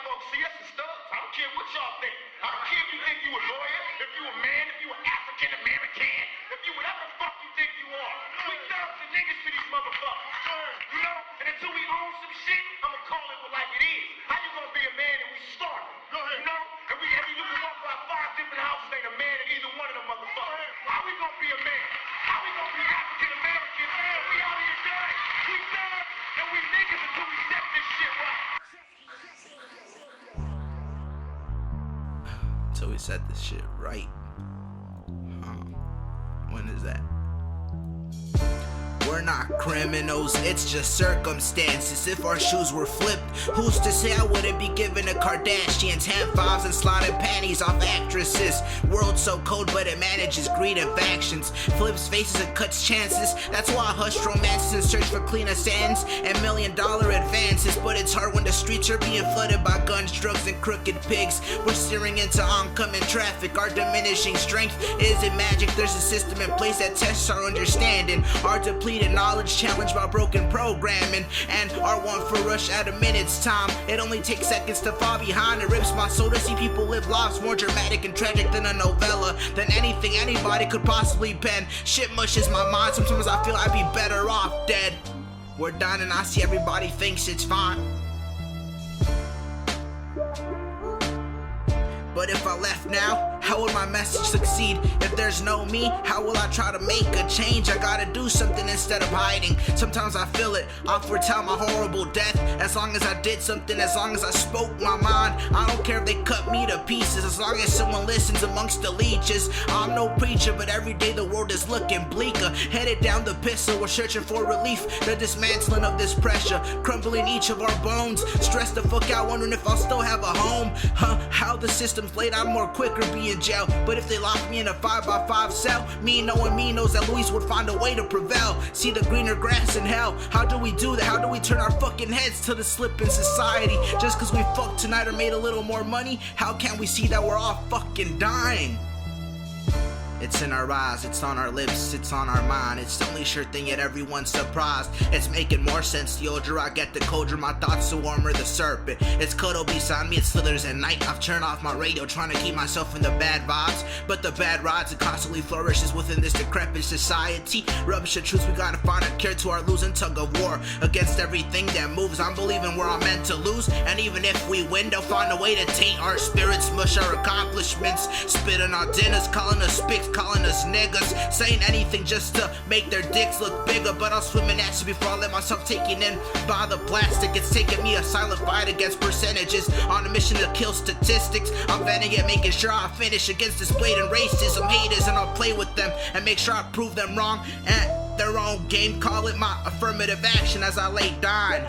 folks see us as thugs. I don't care what y'all think. I don't care if you think you a lawyer, if you a man, if you an African American, if you whatever the fuck you think you are. We thugs and niggas to these motherfuckers. You know? And until we own some shit, I'ma call it like it is. How you gonna be a man and we starving? You know? And you can walk by 5 different houses, ain't a man in either one of them motherfuckers. How we gonna be a man? How we gonna be African American? We out here dying. We thugs and we niggas until we set this shit right. Till we set this shit right. When is that? We're not criminals, it's just circumstances. If our shoes were flipped, who's to say I wouldn't be giving to Kardashians hand fives and slotted panties off actresses? World so cold, but it manages greed and factions. Flips faces and cuts chances. That's why I hush romances and search for cleaner sands and $1 million advances. But it's hard when the streets are being flooded by guns, drugs, and crooked pigs. We're steering into oncoming traffic. Our diminishing strength isn't magic. There's a system in place that tests our understanding. Our depleted knowledge challenged by broken programming, and our one for rush at a minute's time. It only takes seconds to fall behind. It rips my soul to see people live lives more dramatic and tragic than a novella, than anything anybody could possibly pen. Shit mushes my mind. Sometimes I feel I'd be better off dead. We're done and I see everybody thinks it's fine. But if I left now, how would my message succeed? If there's no me, how will I try to make a change? I gotta do something instead of hiding. Sometimes I feel it, I'll foretell my horrible death. As long as I did something, as long as I spoke my mind, I don't care if they cut me to pieces, as long as someone listens amongst the leeches. I'm no preacher, but every day the world is looking bleaker. Headed down the pistol, we're searching for relief. The dismantling of this pressure, crumbling each of our bones. Stressed the fuck out, wondering if I'll still have a home. How the system's laid out, more quicker be in jail. But if they lock me in a 5x5 cell, me knowing me knows that Luis would find a way to prevail. See the greener grass in hell. How do we do that? How do we turn our fucking heads to the slip in society? Just cause we fucked tonight or made a little more money, how can we see that we're all fucking dying? It's in our eyes, it's on our lips, it's on our mind. It's the only sure thing, yet everyone's surprised. It's making more sense the older I get, the colder my thoughts, the warmer the serpent. It's cuddle beside me, it slithers at night. I've turned off my radio, trying to keep myself in the bad vibes. But the bad rides, it constantly flourishes within this decrepit society. Rubbish the truth, we gotta find a cure to our losing tug of war against everything that moves. I'm believing we're all meant to lose, and even if we win, they'll find a way to taint our spirits, mush our accomplishments, spit on our dinners, calling us spics, calling us niggas, saying anything just to make their dicks look bigger. But I'll swim in action before I let myself taken in by the plastic. It's taking me a silent fight against percentages, on a mission to kill statistics. I'm venting it, making sure I finish against this blatant racism haters, and I'll play with them and make sure I prove them wrong at their own game. Call it my affirmative action as I lay dying.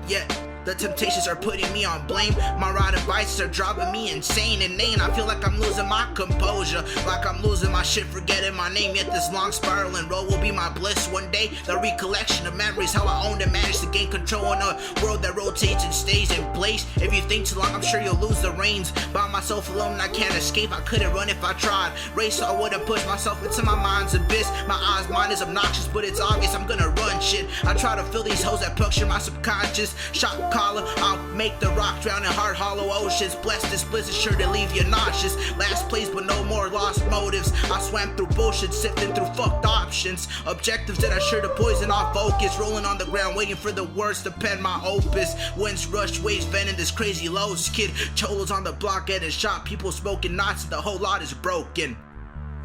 Yeah, the temptations are putting me on blame. My ride and vices are driving me insane. I feel like I'm losing my composure, like I'm losing my shit, forgetting my name. Yet this long spiraling road will be my bliss one day. The recollection of memories, how I owned and managed to gain control in a world that rotates and stays in place. If you think too long, I'm sure you'll lose the reins. By myself alone, I can't escape. I couldn't run if I tried. Race, so I wouldn't push myself into my mind's abyss. My eyes, mine is obnoxious, but it's obvious I'm gonna run shit. I try to fill these holes that puncture my subconscious. Shock collar, I'll make the rock drown in hard hollow oceans. Bless this blizzard, sure to leave you nauseous. Last place but no more lost motives. I swam through bullshit, sifting through fucked options. Objectives that are sure to poison our focus. Rolling on the ground, waiting for the words to pen my opus. Winds rush, waves venting this crazy lows. Kid cholos on the block getting shot. People smoking knots and the whole lot is broken.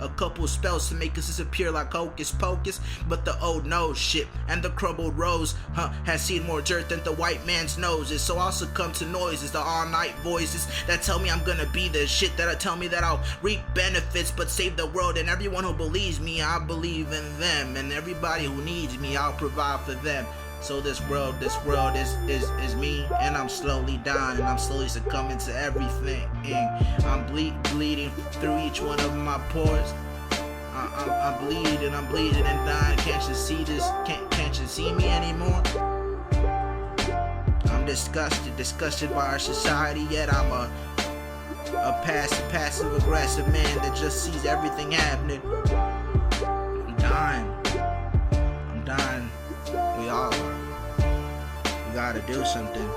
A couple spells to make us disappear like hocus pocus, but the old nose shit and the crumbled rose has seen more dirt than the white man's noses. So I'll succumb to noises, the all-night voices that tell me I'm gonna be the shit, that tell me that I'll reap benefits but save the world. And everyone who believes me, I believe in them, and everybody who needs me, I'll provide for them. So this world is me, and I'm slowly dying, and I'm slowly succumbing to everything. And I'm bleeding through each one of my pores. I'm bleeding and dying. Can't you see this? Can't you see me anymore? I'm disgusted by our society, yet I'm a passive aggressive man that just sees everything happening. I'm dying. We all are. We gotta do something.